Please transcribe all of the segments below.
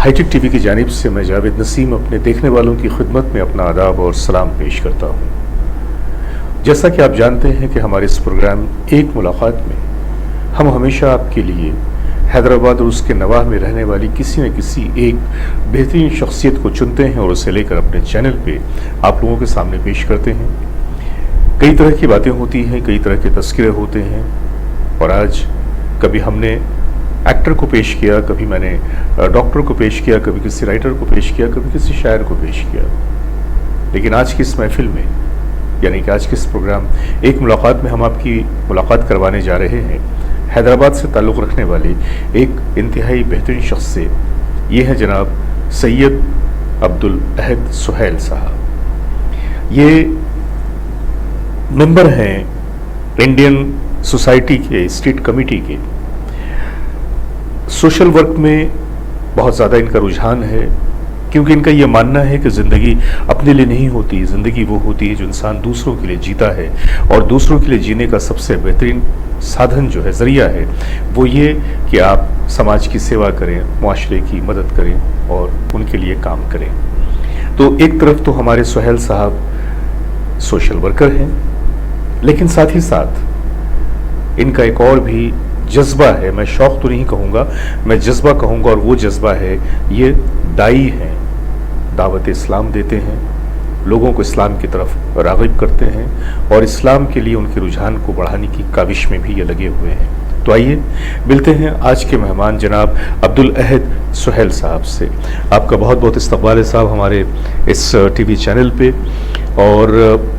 High tech T V کی جانب سے میں جاوید نسیم اپنے دیکھنے والوں کی خدمت میں اپنا آداب اور سلام پیش کرتا ہوں۔ جیسا کہ آپ جانتے ہیں کہ ہمارے اس پروگرام ایک ملاقات میں ہم ہمیشہ آپ کے لیے حیدرآباد اور اس کے نواح میں رہنے والی کسی نہ کسی ایک بہترین شخصیت کو چنتے ہیں اور اسے لے کر اپنے چینل پہ آپ لوگوں کے سامنے پیش کرتے ہیں۔ کئی طرح کی باتیں ہوتی ہیں، کئی طرح کے تذکرے ہوتے ہیں، اور آج کبھی ہم نے ایکٹر کو پیش کیا، کبھی میں نے ڈاکٹر کو پیش کیا، کبھی کسی رائٹر کو پیش کیا، کبھی کسی شاعر کو پیش کیا، لیکن آج کی اس محفل میں یعنی کہ آج کے اس پروگرام ایک ملاقات میں ہم آپ کی ملاقات کروانے جا رہے ہیں حیدرآباد سے تعلق رکھنے والے ایک انتہائی بہترین شخص سے۔ یہ ہیں جناب سید عبدالاحد سہیل صاحب۔ یہ ممبر ہیں انڈین سوسائٹی کے اسٹیٹ کمیٹی کے۔ سوشل ورک میں بہت زیادہ ان کا رجحان ہے، کیونکہ ان کا یہ ماننا ہے کہ زندگی اپنے لیے نہیں ہوتی، زندگی وہ ہوتی ہے جو انسان دوسروں کے لیے جیتا ہے، اور دوسروں کے لیے جینے کا سب سے بہترین سادھن جو ہے، ذریعہ ہے، وہ یہ کہ آپ سماج کی سیوا کریں، معاشرے کی مدد کریں اور ان کے لیے کام کریں۔ تو ایک طرف تو ہمارے سہیل صاحب سوشل ورکر ہیں، لیکن ساتھ ہی ساتھ ان کا ایک اور بھی جذبہ ہے، میں شوق تو نہیں کہوں گا، میں جذبہ کہوں گا، اور وہ جذبہ ہے یہ دائی ہیں، دعوت اسلام دیتے ہیں، لوگوں کو اسلام کی طرف راغب کرتے ہیں، اور اسلام کے لیے ان کے رجحان کو بڑھانے کی کاوش میں بھی یہ لگے ہوئے ہیں۔ تو آئیے ملتے ہیں آج کے مہمان جناب عبدالاحد سہیل صاحب سے۔ آپ کا بہت بہت استقبال ہے صاحب ہمارے اس ٹی وی چینل پہ، اور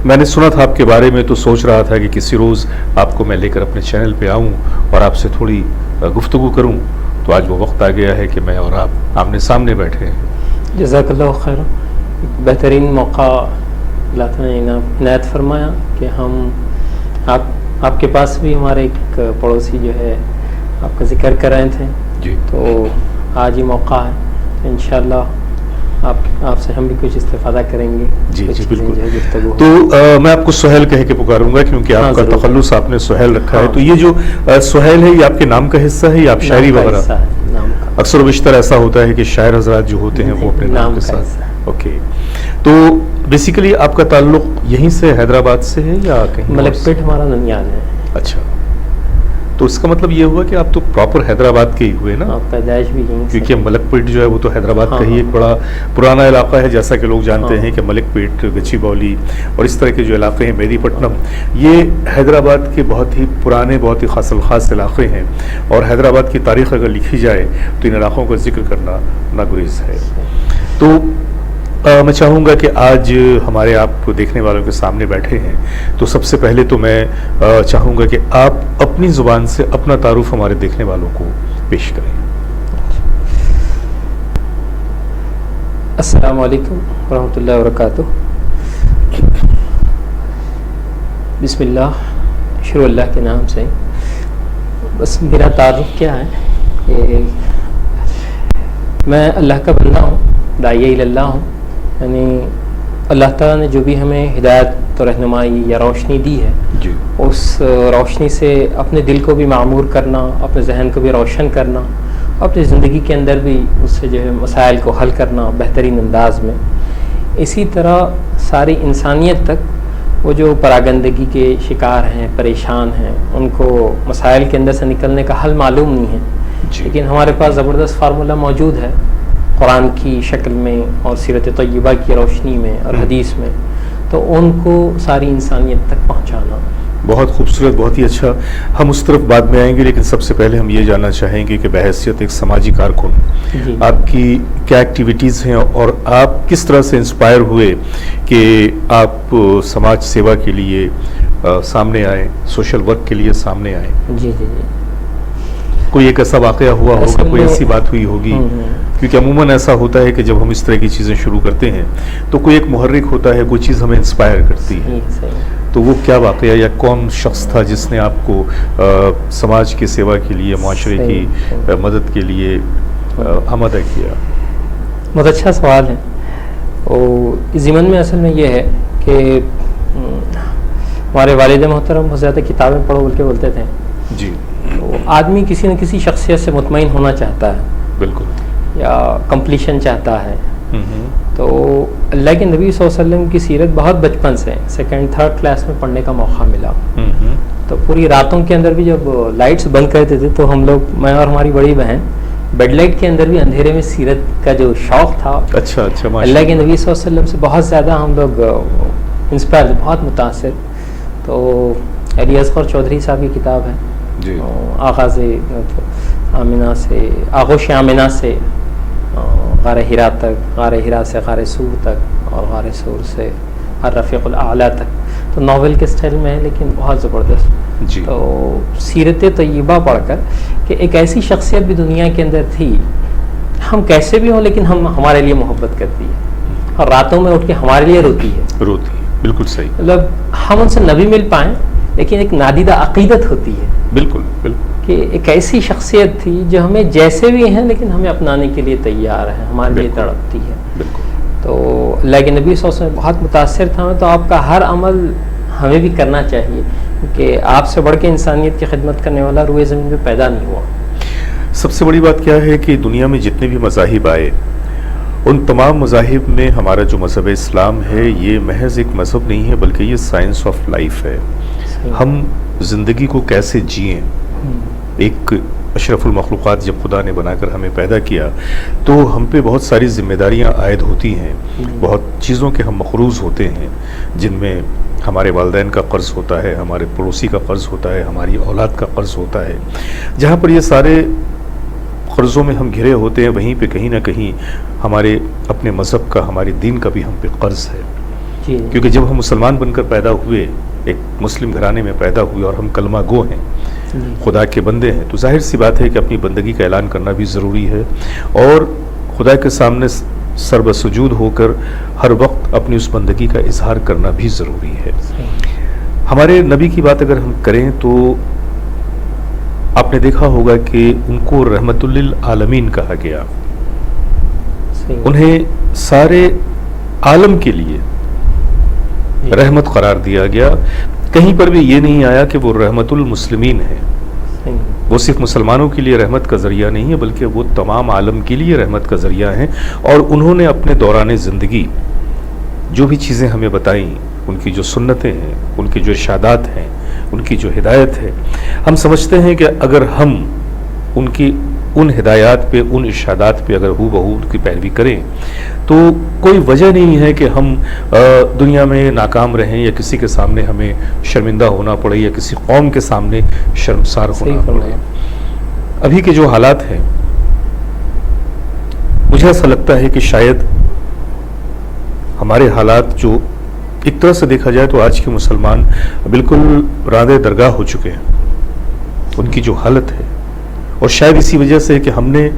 میں نے سنا تھا آپ کے بارے میں، تو سوچ رہا تھا کہ کسی روز آپ کو میں لے کر اپنے چینل پہ آؤں اور آپ سے تھوڑی گفتگو کروں، تو آج وہ وقت آ گیا ہے کہ میں اور آپ آمنے سامنے بیٹھے ہیں۔ جزاک اللہ خیر۔ بہترین موقع اللہ تعالیٰ نے عنایت فرمایا کہ ہم آپ کے پاس بھی ہمارے ایک پڑوسی جو ہے آپ کا ذکر کر رہے تھے جی، تو آج یہ موقع ہے، انشاءاللہ آپ سے ہم بھی کچھ استفادہ کریں گے۔ جی جی بالکل۔ تو میں آپ کو سہیل کہہ کے پکاروں گا، کیونکہ آپ کا تخلص آپ نے سہیل رکھا ہے۔ تو یہ جو سہیل ہے یہ آپ کے نام کا حصہ ہے یا آپ شاعری وغیرہ؟ اکثر و بیشتر ایسا ہوتا ہے کہ شاعر حضرات جو ہوتے ہیں وہ اپنے نام کے ساتھ۔ اوکے، تو بیسیکلی آپ کا تعلق یہیں سے حیدرآباد سے ہے یا کہیں؟ ملک پیٹ ہمارا ننیال ہے۔ اچھا، تو اس کا مطلب یہ ہوا کہ آپ تو پراپر حیدرآباد کے ہی ہوئے نا؟ پیدائش بھی یہیں، کیونکہ ملک پیٹ جو ہے وہ تو حیدرآباد کا ہی ایک بڑا پرانا علاقہ ہے، جیسا کہ لوگ جانتے ہیں کہ ملک پیٹ، گچی باؤلی اور اس طرح کے جو علاقے ہیں، میری پٹنم، یہ حیدرآباد کے بہت ہی پرانے، بہت ہی خاص الخاص علاقے ہیں، اور حیدرآباد کی تاریخ اگر لکھی جائے تو ان علاقوں کا ذکر کرنا ناگزیر ہے۔ تو میں چاہوں گا کہ آج ہمارے آپ کو دیکھنے والوں کے سامنے بیٹھے ہیں، تو سب سے پہلے تو میں چاہوں گا کہ آپ اپنی زبان سے اپنا تعارف ہمارے دیکھنے والوں کو پیش کریں۔ السلام علیکم ورحمۃ اللہ وبرکاتہ۔ بسم اللہ، شروع اللہ کے نام سے۔ بس میرا تعارف کیا ہے کہ میں اللہ کا بندہ ہوں، داعیہ اللہ ہوں، یعنی اللہ تعالیٰ نے جو بھی ہمیں ہدایت و رہنمائی یا روشنی دی ہے، جی، اس روشنی سے اپنے دل کو بھی معمور کرنا، اپنے ذہن کو بھی روشن کرنا، اپنی زندگی کے اندر بھی اس سے جو ہے مسائل کو حل کرنا بہترین انداز میں۔ اسی طرح ساری انسانیت تک وہ جو پراگندگی کے شکار ہیں، پریشان ہیں، ان کو مسائل کے اندر سے نکلنے کا حل معلوم نہیں ہے، لیکن ہمارے پاس زبردست فارمولہ موجود ہے قرآن کی شکل میں اور سیرت طیبہ کی روشنی میں اور حدیث میں، تو ان کو ساری انسانیت تک پہنچانا۔ بہت خوبصورت، بہت ہی اچھا، ہم اس طرف بعد میں آئیں گے، لیکن سب سے پہلے ہم یہ جاننا چاہیں گے کہ بحیثیت ایک سماجی کارکن آپ کی کیا ایکٹیویٹیز ہیں، اور آپ کس طرح سے انسپائر ہوئے کہ آپ سماج سیوا کے لیے سامنے آئیں، سوشل ورک کے لیے سامنے آئیں؟ جی جی جی، کوئی ایک ایسا واقعہ ہوا ہوگا، کوئی ایسی بات ہوئی ہوگی، کیونکہ عموماً ایسا ہوتا ہے کہ جب ہم اس طرح کی چیزیں شروع کرتے ہیں تو کوئی ایک محرک ہوتا ہے، کوئی چیز ہمیں انسپائر کرتی ہے۔ تو وہ کیا واقعہ یا کون شخص تھا جس نے آپ کو سماج کی سیوا کے لیے، معاشرے کی مدد کے لیے آمادہ کیا؟ بہت اچھا سوال ہے۔ اور ضمن میں اصل میں یہ ہے کہ ہمارے والد محترم بہت زیادہ کتابیں پڑھو بول کے بولتے تھے۔ جی، آدمی کسی نہ کسی شخصیت سے مطمئن ہونا چاہتا ہے۔ بالکل۔ یا کمپلیشن چاہتا ہے. ہوں. تو اللہ کے نبی صلی اللہ علیہ وسلم کی سیرت بہت بچپن سے 2nd 3rd کلاس میں پڑھنے کا موقع ملا. تو پوری راتوں کے اندر بھی جب لائٹس بند کرتے تھے تو ہم لوگ، میں اور ہماری بڑی بہن، بیڈ لائٹ کے اندر بھی اندھیرے میں سیرت کا جو شوق تھا، اچھا اللہ کے نبی صلی اللہ علیہ وسلم سے بہت زیادہ ہم لوگ انسپائر، بہت متاثر. تو علی اصغر چودھری صاحب کی کتاب ہے جی. آغاز آمنہ سے، آغوش آمنہ سے غار ہرا تک، غار ہرا سے غار سور تک، اور غار سور سے الرفیق الاعلیٰ تک. تو ناول کے سٹائل میں ہے لیکن بہت زبردست. جی. تو سیرت طیبہ پڑھ کر کہ ایک ایسی شخصیت بھی دنیا کے اندر تھی، ہم کیسے بھی ہوں لیکن ہمارے لیے محبت کرتی ہے، اور راتوں میں اٹھ کے ہمارے لیے روتی ہے. بالکل صحیح. مطلب ہم ان سے نبی مل پائیں لیکن ایک نادیدہ عقیدت ہوتی ہے. بالکل کہ ایک ایسی شخصیت تھی جو ہمیں جیسے بھی ہیں لیکن ہمیں اپنانے کے لیے تیار ہے، ہمارے لیے تڑپتی ہے. بالکل. تو اللہ کے نبی صلی اللہ علیہ وسلم بہت متاثر تھا. تو آپ کا ہر عمل ہمیں بھی کرنا چاہیے، کیونکہ آپ سے بڑھ کے انسانیت کی خدمت کرنے والا روئے زمین پہ پیدا نہیں ہوا. سب سے بڑی بات کیا ہے کہ دنیا میں جتنے بھی مذاہب آئے، ان تمام مذاہب میں ہمارا جو مذہب اسلام ہے یہ محض ایک مذہب نہیں ہے بلکہ یہ سائنس آف لائف ہے. ہم زندگی کو کیسے جئیں. ایک اشرف المخلوقات جب خدا نے بنا کر ہمیں پیدا کیا تو ہم پہ بہت ساری ذمہ داریاں عائد ہوتی ہیں، بہت چیزوں کے ہم مقروض ہوتے ہیں، جن میں ہمارے والدین کا قرض ہوتا ہے، ہمارے پڑوسی کا قرض ہوتا ہے، ہماری اولاد کا قرض ہوتا ہے. جہاں پر یہ سارے قرضوں میں ہم گھرے ہوتے ہیں وہیں پہ کہیں نہ کہیں ہمارے اپنے مذہب کا، ہمارے دین کا بھی ہم پہ قرض ہے. کیونکہ جب ہم مسلمان بن کر پیدا ہوئے، ایک مسلم گھرانے میں پیدا ہوئے اور ہم کلمہ گو ہیں، خدا کے بندے ہیں، تو ظاہر سی بات ہے کہ اپنی بندگی کا اعلان کرنا بھی ضروری ہے، اور خدا کے سامنے سر بسجود ہو کر ہر وقت اپنی اس بندگی کا اظہار کرنا بھی ضروری ہے. ہمارے نبی کی بات اگر ہم کریں تو آپ نے دیکھا ہوگا کہ ان کو رحمت للعالمین کہا گیا. انہیں سارے عالم کے لیے رحمت قرار دیا گیا. کہیں پر بھی یہ نہیں آیا کہ وہ رحمت المسلمین ہے. وہ صرف مسلمانوں کے لیے رحمت کا ذریعہ نہیں ہے بلکہ وہ تمام عالم کے لیے رحمت کا ذریعہ ہیں. اور انہوں نے اپنے دوران زندگی جو بھی چیزیں ہمیں بتائیں، ان کی جو سنتیں ہیں، ان کی جو ارشادات ہیں، ان کی جو ہدایت ہے، ہم سمجھتے ہیں کہ اگر ہم ان کی ان ہدایات پہ، ان ارشادات پہ اگر ہو بہو ان کی پیروی کریں تو کوئی وجہ نہیں ہے کہ ہم دنیا میں ناکام رہیں یا کسی کے سامنے ہمیں شرمندہ ہونا پڑے یا کسی قوم کے سامنے شرمسار ہونا پڑے. ابھی کے جو حالات ہیں مجھے ایسا لگتا ہے کہ شاید ہمارے حالات جو ایک طرح سے دیکھا جائے تو آج کے مسلمان بالکل راندے درگاہ ہو چکے ہیں، ان کی جو حالت ہے، اور شاید اسی وجہ سے کہ ہم نے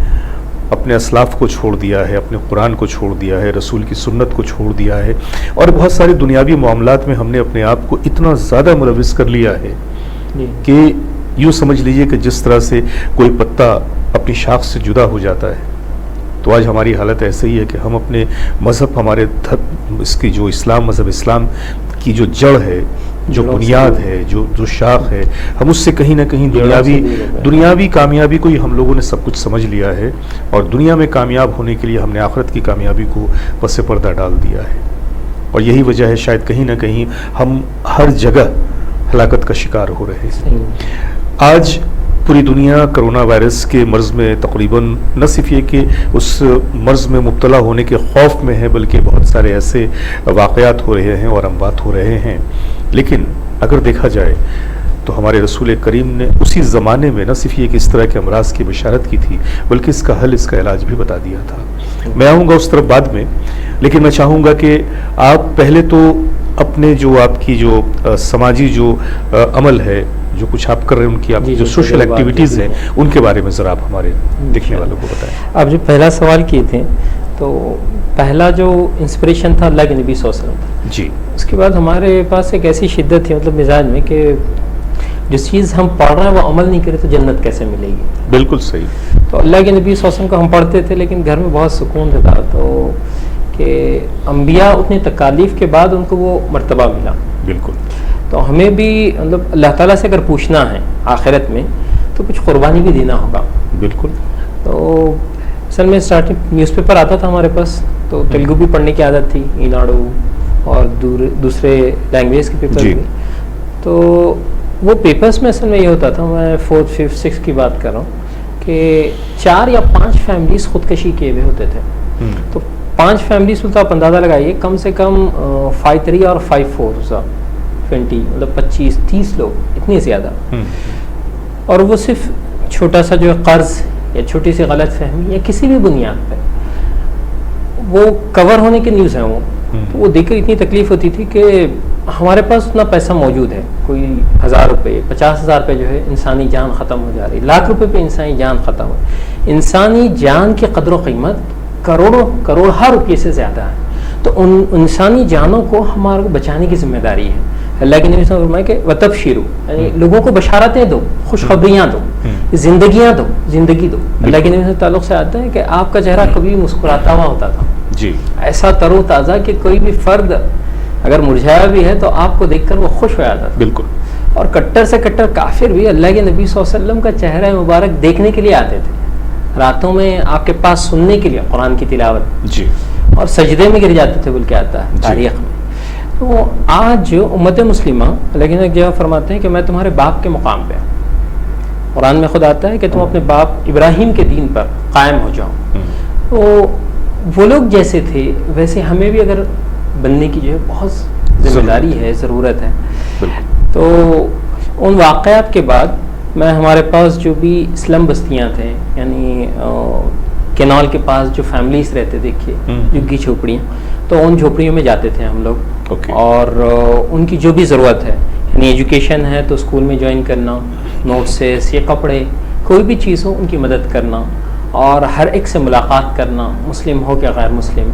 اپنے اسلاف کو چھوڑ دیا ہے، اپنے قرآن کو چھوڑ دیا ہے، رسول کی سنت کو چھوڑ دیا ہے، اور بہت سارے دنیاوی معاملات میں ہم نے اپنے آپ کو اتنا زیادہ ملوث کر لیا ہے کہ یوں سمجھ لیجئے کہ جس طرح سے کوئی پتا اپنی شاخ سے جدا ہو جاتا ہے، تو آج ہماری حالت ایسے ہی ہے کہ ہم اپنے مذہب، ہمارے اس کی جو اسلام، مذہب اسلام کی جو جڑ ہے، جو بنیاد ہے، جو شاخ ہے، ہم اس سے کہیں نہ کہیں دنیاوی کامیابی کو ہی ہم لوگوں نے سب کچھ سمجھ لیا ہے، اور دنیا میں کامیاب ہونے کے لیے ہم نے آخرت کی کامیابی کو پس پردہ ڈال دیا ہے. اور یہی وجہ ہے شاید کہیں نہ کہیں ہم ہر جگہ ہلاکت کا شکار ہو رہے ہیں. آج پوری دنیا کرونا وائرس کے مرض میں تقریباً نہ صرف یہ کہ اس مرض میں مبتلا ہونے کے خوف میں ہے بلکہ بہت سارے ایسے واقعات ہو رہے ہیں اور اموات ہو رہے ہیں. لیکن اگر دیکھا جائے تو ہمارے رسول کریم نے اسی زمانے میں نہ صرف یہ کہ اس طرح کے امراض کی بشارت کی تھی بلکہ اس کا حل، اس کا علاج بھی بتا دیا تھا. میں آؤں گا اس طرف بعد میں، لیکن میں چاہوں گا کہ آپ پہلے تو اپنے جو آپ کی جو سماجی جو عمل ہے، جو کچھ آپ کر رہے ہیں، ان کی آپ جو سوشل ایکٹیویٹیز ہیں، ان کے بارے میں ذرا آپ ہمارے دیکھنے والوں کو بتائیں. آپ جو پہلا سوال کیے تھے تو پہلا جو انسپریشن تھا اللہ کے نبی صلی اللہ علیہ وسلم تھا. جی. اس کے بعد ہمارے پاس ایک ایسی شدت تھی مطلب مزاج میں کہ جس چیز ہم پڑھ رہے ہیں وہ عمل نہیں کرے تو جنت کیسے ملے گی. بالکل صحیح. تو اللہ کے نبی صلی اللہ علیہ وسلم کو ہم پڑھتے تھے لیکن گھر میں بہت سکون تھا، تو کہ انبیاء اتنی تکالیف کے بعد ان کو وہ مرتبہ ملا. بالکل. تو ہمیں بھی مطلب اللہ تعالیٰ سے اگر پوچھنا ہے آخرت میں تو کچھ قربانی بھی دینا ہوگا. بالکل. تو اصل میں اسٹارٹنگ نیوز پیپر آتا تھا ہمارے پاس، تو تیلگو بھی پڑھنے کی عادت تھی، ایناڈو اور دوسرے لینگویج کے پیپر بھی. تو وہ پیپرز میں اصل میں یہ ہوتا تھا، میں 4th 5th 6th کی بات کر رہا ہوں، کہ 4 یا 5 فیملیز خودکشی کیے ہوئے ہوتے تھے. تو 5 فیملیز میں تو آپ اندازہ لگائیے کم سے کم 5-3 اور 5-4 20 مطلب 25-30 لوگ، اتنی زیادہ. اور وہ صرف چھوٹا سا جو قرض یا چھوٹی سی غلط فہمی یا کسی بھی بنیاد پہ وہ کور ہونے کے نیوز ہیں وہ. تو وہ دیکھ کر اتنی تکلیف ہوتی تھی کہ ہمارے پاس اتنا پیسہ موجود ہے، کوئی 1000 روپے 50,000 روپے جو ہے انسانی جان ختم ہو جا رہی، لاکھ روپے پہ انسانی جان ختم ہو. انسانی جان کی قدر و قیمت کروڑہ روپے سے زیادہ ہے. تو ان انسانی جانوں کو ہمارے کو بچانے کی ذمہ داری ہے. اللہ کے نبی صلی اللہ علیہ وسلم کہ وتبشروا، یعنی لوگوں کو بشارتیں دو، خوشخبریاں دو، زندگیاں دو، زندگی دو. اللہ کے نبی سے تعلق سے آتا ہے کہ آپ کا چہرہ کبھی مسکراتا ہوا ہوتا تھا، جی ایسا تر و تازہ کہ کوئی بھی فرد اگر مرجھایا بھی ہے تو آپ کو دیکھ کر وہ خوش ہو جاتا تھا. بالکل. اور کٹر سے کٹر کافر بھی اللہ کے نبی صلی اللہ علیہ وسلم کا چہرہ مبارک دیکھنے کے لیے آتے تھے، راتوں میں آپ کے پاس سننے کے لیے قرآن کی تلاوت، جی اور سجدے میں گر جاتے تھے بلکہ آتا ہے تاریخ میں. تو آج امت مسلمہ لیکن ایک جگہ فرماتے ہیں کہ میں تمہارے باپ کے مقام پہ ہوں. قرآن میں خود آتا ہے کہ تم اپنے باپ ابراہیم کے دین پر قائم ہو جاؤ. تو وہ لوگ جیسے تھے ویسے ہمیں بھی اگر بننے کی جو ہے بہت ذمہ داری ہے، ضرورت ہے. تو ان واقعات کے بعد میں ہمارے پاس جو بھی اسلم بستیاں تھے، یعنی کینال کے پاس جو فیملیز رہتے دیکھیے جھگی جھوپڑیاں، تو ان جھوپڑیوں میں جاتے تھے ہم لوگ. اور ان کی جو بھی ضرورت ہے، یعنی ایجوکیشن ہے تو اسکول میں جوائن کرنا، نوٹسز یا کپڑے کوئی بھی چیز ہو ان کی مدد کرنا، اور ہر ایک سے ملاقات کرنا، مسلم ہو کہ غیر مسلم.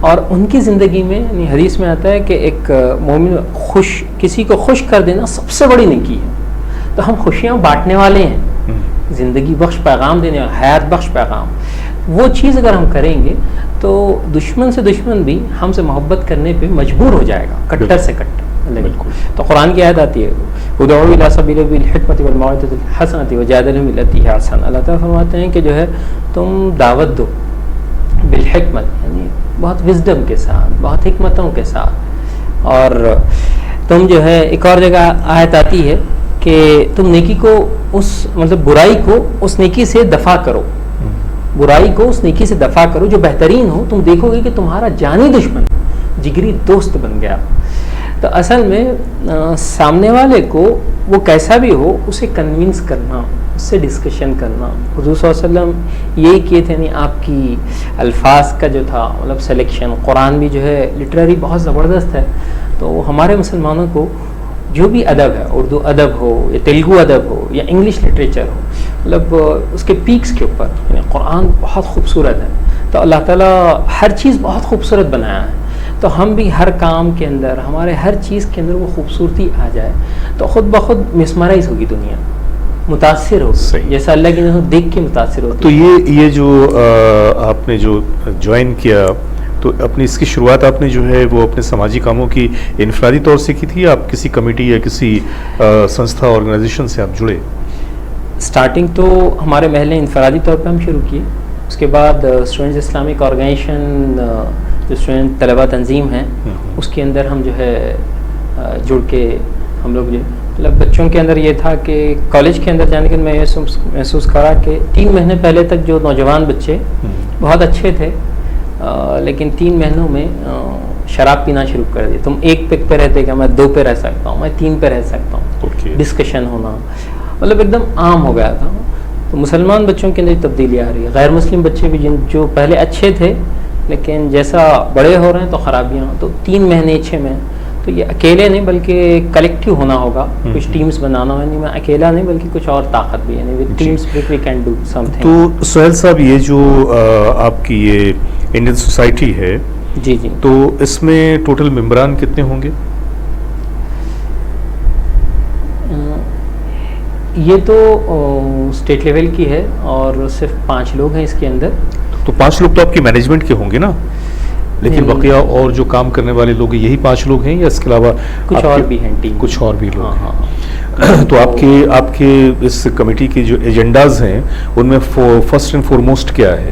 اور ان کی زندگی میں یعنی حدیث میں آتا ہے کہ ایک مومن کسی کو خوش کر دینا سب سے بڑی نیکی ہے. تو ہم خوشیاں بانٹنے والے ہیں، زندگی بخش پیغام دینے والے، حیات بخش پیغام. وہ چیز اگر ہم کریں گے تو دشمن سے دشمن بھی ہم سے محبت کرنے پہ مجبور ہو جائے گا، کٹر سے کٹر. تو قرآن کی آیت آتی ہے ادعوا الی سبیل بالحکمۃ والموعظۃ الحسنۃ وجادلھم بالتی ہی احسن. اللہ تعالیٰ فرماتے ہیں کہ جو ہے تم دعوت دو بالحکمت، یعنی بہت وزڈم کے ساتھ، بہت حکمتوں کے ساتھ. اور تم جو ہے ایک اور جگہ آیت آتی ہے کہ تم نیکی کو مطلب برائی کو اس نیکی سے دفع کرو، برائی کو اس نیکی سے دفع کرو جو بہترین ہو. تم دیکھو گے کہ تمہارا جانی دشمن جگری دوست بن گیا. تو اصل میں سامنے والے کو وہ کیسا بھی ہو اسے کنونس کرنا، اس سے ڈسکشن کرنا. حضور صلی اللہ علیہ وسلم یہی کیے تھے. نہیں آپ کی الفاظ کا جو تھا مطلب سلیکشن، قرآن بھی جو ہے لٹریری بہت زبردست ہے. تو ہمارے مسلمانوں کو جو بھی ادب ہے، اردو ادب ہو یا تیلگو ادب ہو یا انگلش لٹریچر ہو، مطلب اس کے پیکس کے اوپر یعنی قرآن بہت خوبصورت ہے. تو اللہ تعالیٰ ہر چیز بہت خوبصورت بنایا ہے. تو ہم بھی ہر کام کے اندر، ہمارے ہر چیز کے اندر وہ خوبصورتی آ جائے تو خود بخود مسمرائز ہوگی دنیا، متاثر ہوگی، جیسا اللہ کی نظر دیکھ کے متاثر ہوتی. تو یہ جو آپ نے جو جوائن کیا، تو اپنی اس کی شروعات آپ نے جو ہے وہ اپنے سماجی کاموں کی انفرادی طور سے کی تھی، آپ کسی کمیٹی یا کسی سنستھا آرگنائزیشن سے آپ جڑے؟ سٹارٹنگ تو ہمارے محلے انفرادی طور پہ ہم شروع کیے. اس کے بعد اسٹوڈنٹس اسلامک آرگنائزیشن جو اسٹوڈنٹ طلبہ تنظیم ہیں اس کے اندر ہم جو ہے جڑ کے ہم لوگ مطلب بچوں کے اندر یہ تھا کہ کالج کے اندر جانے کے میں یہ محسوس کرا کہ 3 مہینے پہلے تک جو نوجوان بچے بہت اچھے تھے، لیکن 3 مہینوں میں شراب پینا شروع کر دی. تم 1 پک پہ رہتے کہ میں 2 پہ رہ سکتا ہوں، میں 3 پہ رہ سکتا ہوں. ڈسکشن ہونا مطلب ایک دم عام ہو گیا تھا. تو مسلمان بچوں کے اندر تبدیلی آ رہی ہے. غیر مسلم بچے بھی جو پہلے اچھے تھے لیکن جیسا بڑے ہو رہے ہیں تو خرابیاں. تو 3 مہینے 6 مہینے تو یہ اکیلے نہیں بلکہ کلیکٹیو ہونا ہوگا، کچھ ٹیمز بنانا ہے. میں اکیلا نہیں بلکہ کچھ اور طاقت بھی ہے، یعنی with team spirit we can do something. تو سہیل صاحب یہ جو آپ کی یہ انڈین سوسائٹی ہے، جی تو اس میں ٹوٹل ممبران کتنے ہوں گے؟ یہ تو اسٹیٹ لیول کی ہے اور صرف 5 لوگ ہیں اس کے اندر. تو 5 لوگ تو آپ کی مینجمنٹ کے ہوں گے نا، لیکن بقیہ اور جو کام کرنے والے لوگ یہی 5 لوگ ہیں یا اس کے علاوہ کچھ اور بھی ہیں ٹیم؟ کچھ اور بھی لوگ ہیں. تو آپ کے اس کمیٹی کے جو ایجنڈاز ہیں ان میں فرسٹ اینڈ فورموسٹ کیا ہے؟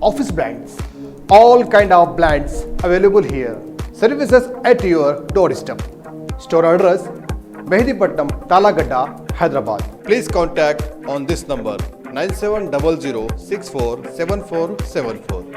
office blinds, all kind of blinds available here. Services at your doorstep. Store address Mehedipatnam, Talagadda, Hyderabad. Please contact on this number 9700647474.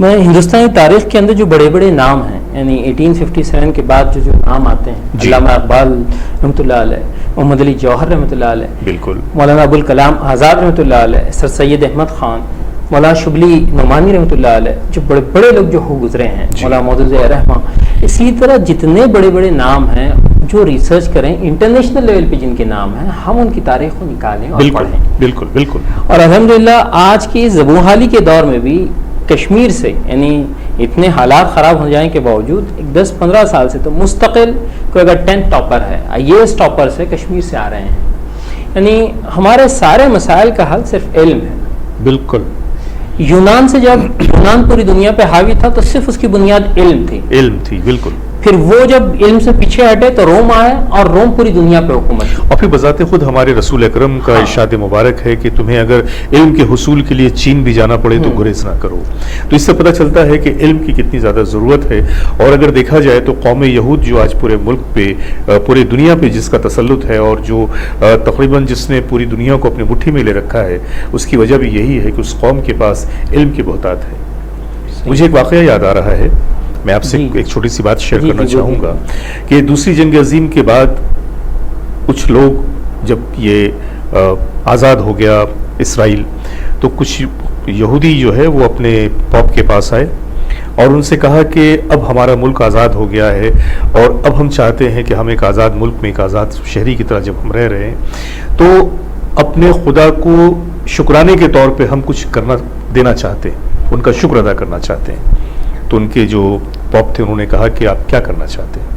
میں ہندوستانی تاریخ کے اندر جو بڑے بڑے نام ہیں، یعنی 1857 کے بعد جو نام آتے ہیں، علامہ اقبال رحمۃ اللہ علیہ، محمد علی جوہر رحمۃ اللہ علیہ، بالکل، مولانا ابوالکلام آزاد رحمۃ اللہ علیہ، سر سید احمد خان، مولانا شبلی نعمانی رحمۃ اللہ علیہ، جو بڑے بڑے لوگ جو ہو گزرے ہیں، مولانا محدود رحمٰ، اسی طرح جتنے بڑے بڑے نام ہیں جو ریسرچ کریں انٹرنیشنل لیول پہ جن کے نام ہیں، ہم ان کی تاریخ کو نکالیں اور پڑھیں. بالکل بالکل. اور الحمدللہ آج کی زبونحالی کے دور میں بھی کشمیر سے، یعنی اتنے حالات خراب ہو جائیں کے باوجود 10-15 سال سے تو مستقل کوئی اگر 10th ٹاپر ہے، IAS ٹاپر سے کشمیر سے آ رہے ہیں. یعنی ہمارے سارے مسائل کا حل صرف علم ہے. بالکل. یونان سے جب یونان پوری دنیا پہ حاوی تھا تو صرف اس کی بنیاد علم تھی. بالکل. پھر وہ جب علم سے پیچھے ہٹے تو روم آئے اور روم پوری دنیا پہ حکومت کی. اور پھر بذات خود ہمارے رسول اکرم کا ارشاد مبارک ہے کہ تمہیں اگر علم کے حصول کے لیے چین بھی جانا پڑے تو گریز نہ کرو. تو اس سے پتہ چلتا ہے کہ علم کی کتنی زیادہ ضرورت ہے. اور اگر دیکھا جائے تو قوم یہود جو آج پورے ملک پہ، پورے دنیا پہ جس کا تسلط ہے اور جو تقریباً جس نے پوری دنیا کو اپنی مٹھی میں لے رکھا ہے، اس کی وجہ بھی یہی ہے کہ اس قوم کے پاس علم کی بہتات ہے. مجھے ایک واقعہ یاد آ رہا ہے، میں آپ سے ایک چھوٹی سی بات شیئر کرنا چاہوں گا کہ دوسری جنگ عظیم کے بعد کچھ لوگ، جب یہ آزاد ہو گیا اسرائیل، تو کچھ یہودی جو ہے وہ اپنے پاپ کے پاس آئے اور ان سے کہا کہ اب ہمارا ملک آزاد ہو گیا ہے اور اب ہم چاہتے ہیں کہ ہم ایک آزاد ملک میں ایک آزاد شہری کی طرح جب ہم رہ رہے ہیں تو اپنے خدا کو شکرانے کے طور پہ ہم کچھ کرنا دینا چاہتے ہیں، ان کا شکر ادا کرنا چاہتے ہیں. تو ان کے جو پاپ تھے انہوں نے کہا کہ آپ کیا کرنا چاہتے ہیں؟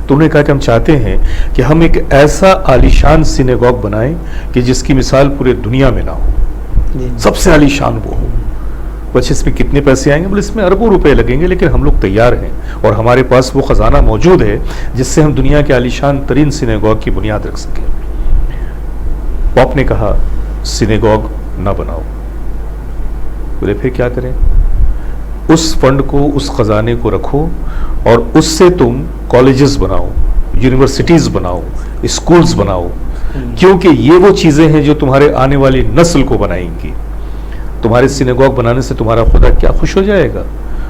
تو انہوں نے کہا کہ ہم چاہتے ہیں کہ ہم ایک ایسا عالیشان سینیگوگ بنائیں کہ جس کی مثال پورے دنیا میں نہ ہو. سب سے عالیشان وہ ہو. بس اس میں کتنے پیسے آئیں گے؟ بولے اس میں اربوں روپے لگیں گے، لیکن ہم لوگ تیار ہیں اور ہمارے پاس وہ خزانہ موجود ہے جس سے ہم دنیا کے عالیشان ترین سینیگوگ کی بنیاد رکھ سکیں. پاپ نے کہا سینیگوگ نہ بناؤ. بولے پھر کیا کریں؟ اس فنڈ کو، اس خزانے کو رکھو اور اس سے تم کالجز بناؤ، یونیورسٹیز بناؤ، اسکولز بناؤ، کیونکہ یہ وہ چیزیں ہیں جو تمہارے آنے والی نسل کو بنائیں گی. تمہارے سینیگوگ بنانے سے تمہارا خدا کیا خوش ہو جائے گا،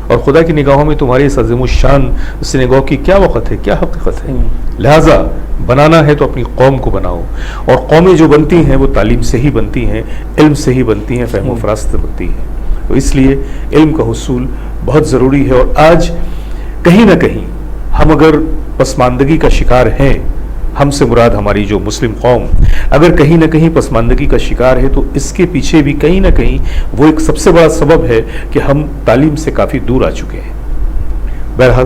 اور خدا کی نگاہوں میں تمہاری اس عظیم الشان سینیگوگ کی کیا وقت ہے، کیا حقیقت ہے. لہٰذا بنانا ہے تو اپنی قوم کو بناؤ، اور قومیں جو بنتی ہیں وہ تعلیم سے ہی بنتی ہیں، علم سے ہی بنتی ہیں، فہم و فراست سے بنتی ہیں. تو اس لیے علم کا حصول بہت ضروری ہے. اور آج کہیں نہ کہیں ہم اگر پسماندگی کا شکار ہیں، ہم سے مراد ہماری جو مسلم قوم اگر کہیں نہ کہیں پسماندگی کا شکار ہے تو اس کے پیچھے بھی کہیں نہ کہیں وہ ایک سب سے بڑا سبب ہے کہ ہم تعلیم سے کافی دور آ چکے ہیں. بہرحال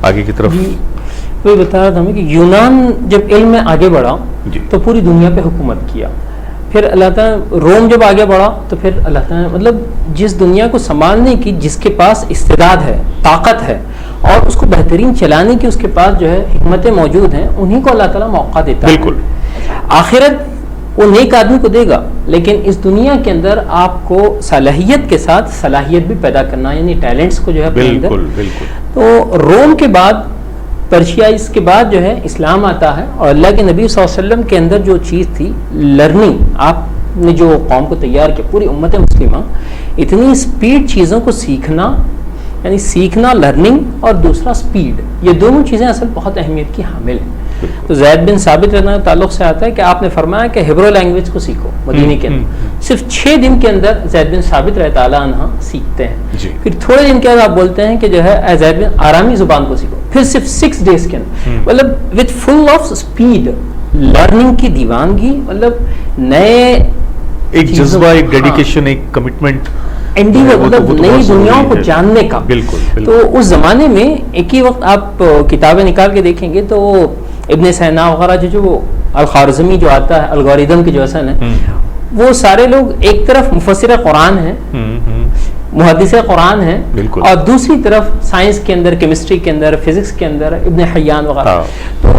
آگے کی طرف وہی بتا رہا تھا ہمیں کہ یونان جب علم میں آگے بڑھا تو پوری دنیا پہ حکومت کیا. پھر اللہ تعالیٰ روم جب آگے بڑھا تو پھر اللہ تعالیٰ مطلب جس دنیا کو سنبھالنے کی، جس کے پاس استعداد ہے، طاقت ہے اور اس کو بہترین چلانے کی اس کے پاس جو ہے حکمتیں موجود ہیں، انہی کو اللہ تعالیٰ موقع دیتا ہے. بالکل. آخرت وہ نیک آدمی کو دے گا، لیکن اس دنیا کے اندر آپ کو صلاحیت کے ساتھ صلاحیت بھی پیدا کرنا، یعنی ٹیلنٹس کو جو ہے اپنے اندر. بالکل. تو روم کے بعد، پرشیا، اس کے بعد جو ہے اسلام آتا ہے. اور اللہ کے نبی صلی اللہ علیہ وسلم کے اندر جو چیز تھی لرننگ، آپ نے جو قوم کو تیار کیا، پوری امت مسلمہ، اتنی سپیڈ چیزوں کو سیکھنا، یعنی سیکھنا، لرننگ، اور دوسرا سپیڈ، یہ دونوں چیزیں اصل بہت اہمیت کی حامل ہیں. تو زید بن ثابت رضی اللہ عنہ تعلق سے آتا ہے کہ آپ نے فرمایا کہ ہیبرو لینگویج کو سیکھو. مدینے کے اندر صرف 6 دن کے اندر زید بن ثابت رضی اللہ عنہ سیکھتے ہیں. پھر تھوڑے دن کے بعد آپ بولتے ہیں کہ جو ہے زید بن آرامی زبان کو سیکھو. پھر صرف 6 days کے اندر، مطلب with full of speed learning کی دیوانگی، مطلب نئے ایک جذبہ، ایک ڈیڈیکیشن، ایک کمٹمنٹ، مطلب نئی دنیاؤں کو جاننے کا. بالکل. تو اس زمانے میں ایک ہی وقت آپ کتابیں نکال کے دیکھیں گے تو ابن سینا وغیرہ جو الخوارزمی جو آتا ہے، الگوریدم کے جو اصل ہیں، وہ سارے لوگ ایک طرف مفسر قرآن ہیں، محدث قرآن ہیں، اور دوسری طرف سائنس کے اندر، کیمسٹری کے اندر، فزکس کے اندر ابن حیان وغیرہ. تو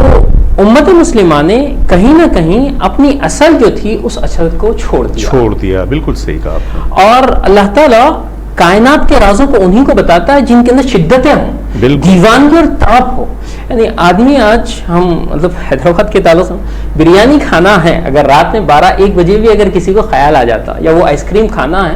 امت مسلمہ نے کہیں نہ کہیں اپنی اصل جو تھی اس اصل کو چھوڑ دیا. بالکل صحیح کہا آپ نے. اور اللہ تعالیٰ کائنات کے رازوں کو انہی کو بتاتا ہے جن کے اندر شدتیں ہوں، دیوانگی اور تڑپ ہو. یعنی آدمی آج ہم مطلب حیدرآباد کے تعلق سے بریانی کھانا ہے، اگر رات میں 12-1 بجے بھی اگر کسی کو خیال آ جاتا، یا وہ آئس کریم کھانا ہے،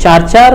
4-4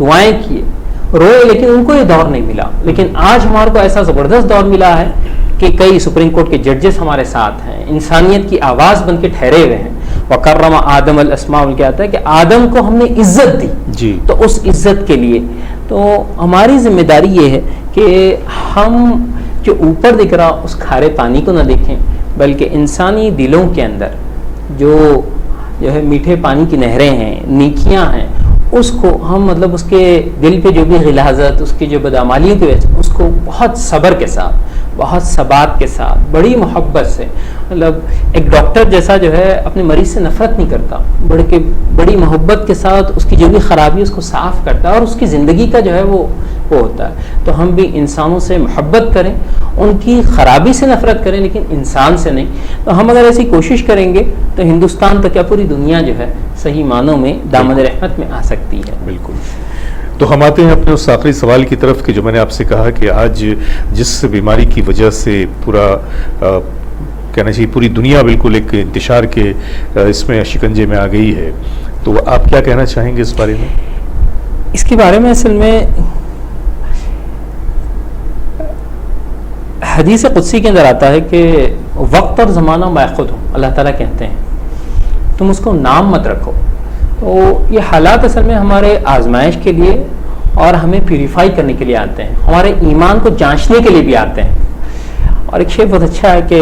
دعائیں کیے، روئے، لیکن ان کو یہ دور نہیں ملا. لیکن آج ہمارے کو ایسا زبردست دور ملا ہے کہ کئی سپریم کورٹ کے ججز ہمارے ساتھ ہیں، انسانیت کی آواز بن کے ٹھہرے ہوئے ہیں. وَكَرَّمَ آدم الاسماء، کیا آتا ہے کہ آدم کو ہم نے عزت دی. جی. تو اس عزت کے لیے تو ہماری ذمہ داری یہ ہے کہ ہم جو اوپر دکھ رہا اس کھارے پانی کو نہ دیکھیں، بلکہ انسانی دلوں کے اندر جو ہے میٹھے پانی کی نہریں ہیں، نیکیاں ہیں، اس کو ہم مطلب اس کے دل پہ جو بھی غلاظت، اس کی جو بدعمالیوں کی وجہ سے، اس کو بہت صبر کے ساتھ، بہت ثبات کے ساتھ، بڑی محبت سے، مطلب ایک ڈاکٹر جیسا جو ہے اپنے مریض سے نفرت نہیں کرتا، بڑی محبت کے ساتھ اس کی جو بھی خرابی اس کو صاف کرتا ہے، اور اس کی زندگی کا جو ہے وہ ہوتا ہے. تو ہم بھی انسانوں سے محبت کریں، ان کی خرابی سے نفرت کریں، لیکن انسان سے نہیں. تو ہم اگر ایسی کوشش کریں گے تو ہندوستان تو کیا پوری دنیا جو ہے صحیح معنوں میں دامن رحمت میں آ سکتی ہے. بالکل. تو ہم آتے ہیں اپنے اس آخری سوال کی طرف کہ جو میں نے آپ سے کہا کہ آج جس بیماری کی وجہ سے پورا کہنا چاہیے پوری دنیا بالکل ایک انتشار کے اس میں شکنجے میں آ گئی ہے، تو آپ کیا کہنا چاہیں گے اس بارے میں؟ اس کے بارے میں اصل میں حدیث قدسی کے اندر آتا ہے کہ وقت اور زمانہ میں خود ہوں، اللہ تعالیٰ کہتے ہیں تم اس کو نام مت رکھو. تو یہ حالات اصل میں ہمارے آزمائش کے لیے اور ہمیں پیوریفائی کرنے کے لیے آتے ہیں، ہمارے ایمان کو جانچنے کے لیے بھی آتے ہیں. اور ایک شعر بہت اچھا ہے کہ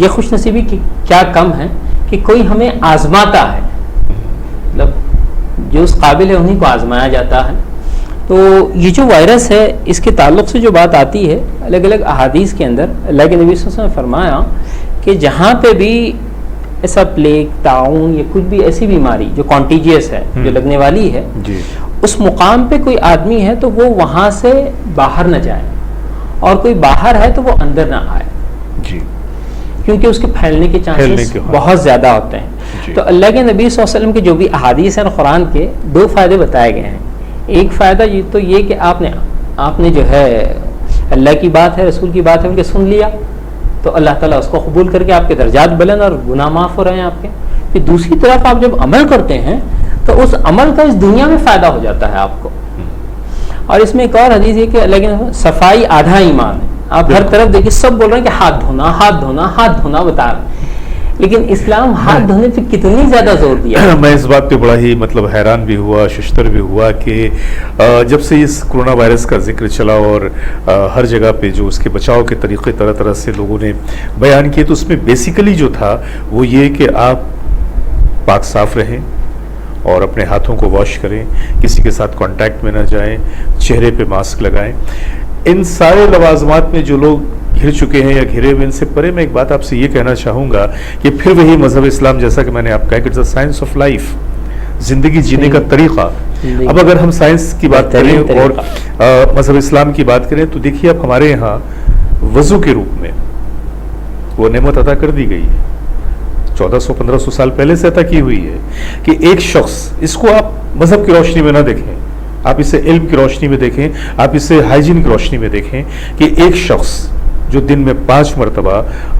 یہ خوش نصیبی کی کیا کم ہے کہ کوئی ہمیں آزماتا ہے، مطلب جو اس قابل ہے انہیں کو آزمایا جاتا ہے. تو یہ جو وائرس ہے اس کے تعلق سے جو بات آتی ہے الگ الگ احادیث کے اندر، اللہ کے نبی صلی اللہ علیہ وسلم نے فرمایا کہ جہاں پہ بھی ایسا پلیگ، طاعون یا کچھ بھی ایسی بیماری جو کانٹیجیس ہے، جو لگنے والی ہے، جی. اس مقام پہ کوئی آدمی ہے تو وہ وہاں سے باہر نہ جائے، اور کوئی باہر ہے تو وہ اندر نہ آئے. جی. کیونکہ اس کے پھیلنے کے چانسز بہت زیادہ ہوتے ہیں. جی. تو اللہ کے نبی صلی اللہ علیہ وسلم کے جو بھی احادیث ہیں قرآن کے، دو فائدے بتائے گئے ہیں. ایک فائدہ یہ تو یہ کہ آپ نے جو ہے اللہ کی بات ہے، رسول کی بات ہے، ان کے سن لیا تو اللہ تعالیٰ اس کو قبول کر کے آپ کے درجات بلند اور گناہ معاف ہو رہے ہیں آپ کے. پھر دوسری طرف آپ جب عمل کرتے ہیں تو اس عمل کا اس دنیا میں فائدہ ہو جاتا ہے آپ کو. اور اس میں ایک اور حدیث ہے کہ اللہ کے صفائی آدھا ایمان ہے. آپ ہر طرف دیکھیے سب بول رہے ہیں کہ ہاتھ دھونا، ہاتھ دھونا، ہاتھ دھونا بتا رہے ہیں، لیکن اسلام ہاتھ دھونے پہ کتنی زیادہ زور دیا. میں اس بات پہ بڑا ہی مطلب حیران بھی ہوا، ششتر بھی ہوا کہ جب سے اس کرونا وائرس کا ذکر چلا اور ہر جگہ پہ جو اس کے بچاؤ کے طریقے طرح طرح سے لوگوں نے بیان کیے، تو اس میں بیسیکلی جو تھا وہ یہ کہ آپ پاک صاف رہیں اور اپنے ہاتھوں کو واش کریں، کسی کے ساتھ کانٹیکٹ میں نہ جائیں، چہرے پہ ماسک لگائیں. ان سارے لوازمات میں جو لوگ گھر چکے ہیں یا گھرے ہوئے، ان سے پرے میں ایک بات آپ سے یہ کہنا چاہوں گا کہ پھر وہی مذہب اسلام، جیسا کہ میں نے آپ کہا کہ it's a science of life, زندگی جینے کا طریقہ. اب اگر ہم سائنس کی بات کریں اور مذہب اسلام کی بات کریں تو دیکھیے اب ہمارے یہاں وضو کے روپ میں وہ نعمت عطا کر دی گئی ہے، 1400-1500 سال پہلے سے عطا کی ہوئی ہے کہ ایک شخص، اس کو آپ مذہب کی روشنی میں نہ دیکھیں، آپ اسے علم کی روشنی میں دیکھیں، آپ اسے ہائیجین کی روشنی میں دیکھیں کہ ایک شخص جو دن میں 5 مرتبہ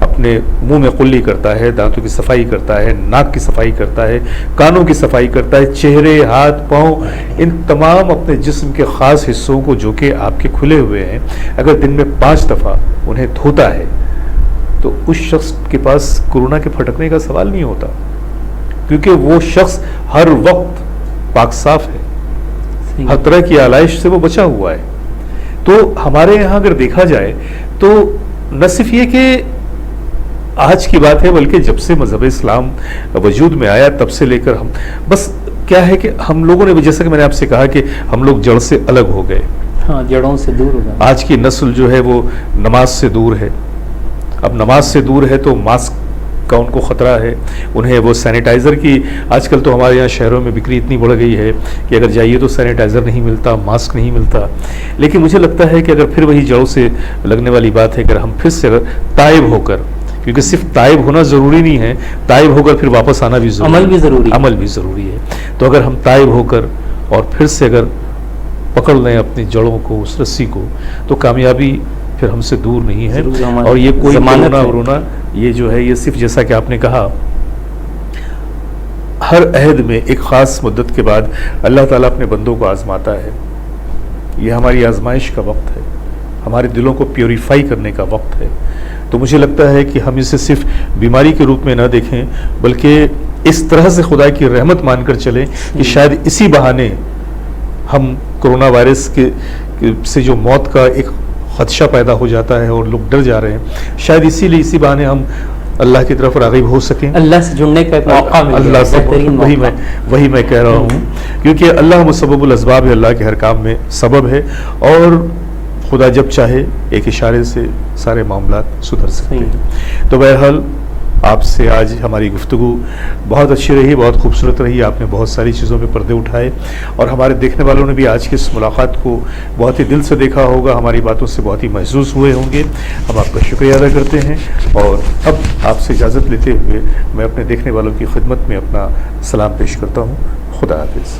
اپنے منہ میں قلی کرتا ہے، دانتوں کی صفائی کرتا ہے، ناک کی صفائی کرتا ہے، کانوں کی صفائی کرتا ہے، چہرے، ہاتھ، پاؤں، ان تمام اپنے جسم کے خاص حصوں کو جو کہ آپ کے کھلے ہوئے ہیں، اگر دن میں 5 دفعہ انہیں دھوتا ہے تو اس شخص کے پاس کورونا کے پھٹکنے کا سوال نہیں ہوتا، کیونکہ وہ شخص ہر وقت پاک صاف ہے، ہر طرح کی آلائش سے وہ بچا ہوا ہے. تو ہمارے یہاں اگر دیکھا جائے تو نہ صرف یہ کہ آج کی بات ہے، بلکہ جب سے مذہب اسلام وجود میں آیا تب سے لے کر ہم بس کیا ہے کہ ہم لوگوں نے، جیسا کہ میں نے آپ سے کہا کہ ہم لوگ جڑ سے الگ ہو گئے، ہاں جڑوں سے دور ہو گئے. آج کی نسل جو ہے وہ نماز سے دور ہے. اب نماز سے دور ہے تو ماسک کا ان کو خطرہ ہے، انہیں وہ سینیٹائزر کی، آج کل تو ہمارے یہاں شہروں میں بکری اتنی بڑھ گئی ہے کہ اگر جائیے تو سینیٹائزر نہیں ملتا، ماسک نہیں ملتا. لیکن مجھے لگتا ہے کہ اگر پھر وہی جڑوں سے لگنے والی بات ہے، اگر ہم پھر سے اگر تائب ہو کر، کیونکہ صرف تائب ہونا ضروری نہیں ہے، تائب ہو کر پھر واپس آنا بھی ضروری ہے، عمل بھی ضروری ہے. تو اگر ہم تائب ہو کر اور پھر سے اگر پکڑ لیں اپنی جڑوں کو، اس رسی کو، تو کامیابی پھر ہم سے دور نہیں ہے. اور یہ کوئی کرونا ورونا یہ جو ہے، یہ صرف جیسا کہ آپ نے کہا ہر عہد میں ایک خاص مدت کے بعد اللہ تعالیٰ اپنے بندوں کو آزماتا ہے. یہ ہماری آزمائش کا وقت ہے، ہمارے دلوں کو پیوریفائی کرنے کا وقت ہے. تو مجھے لگتا ہے کہ ہم اسے صرف بیماری کے روپ میں نہ دیکھیں، بلکہ اس طرح سے خدا کی رحمت مان کر چلیں کہ شاید اسی بہانے ہم کرونا وائرس سے جو موت کا ایک خدشہ پیدا ہو جاتا ہے اور لوگ ڈر جا رہے ہیں، شاید اسی بہانے ہم اللہ کی طرف راغب ہو سکیں، اللہ سے جڑنے کا ایک موقع مل اللہ سے. بہترین وہی میں کہہ رہا ہوں، کیونکہ اللہ مسبب الاسباب ہے، اللہ کے ہر کام میں سبب ہے، اور خدا جب چاہے ایک اشارے سے سارے معاملات سدھر سکتے ہیں. تو بہرحال آپ سے آج ہماری گفتگو بہت اچھی رہی، بہت خوبصورت رہی. آپ نے بہت ساری چیزوں پہ پردے اٹھائے، اور ہمارے دیکھنے والوں نے بھی آج کی اس ملاقات کو بہت ہی دل سے دیکھا ہوگا، ہماری باتوں سے بہت ہی محظوظ ہوئے ہوں گے. ہم آپ کا شکریہ ادا کرتے ہیں، اور اب آپ سے اجازت لیتے ہوئے میں اپنے دیکھنے والوں کی خدمت میں اپنا سلام پیش کرتا ہوں. خدا حافظ.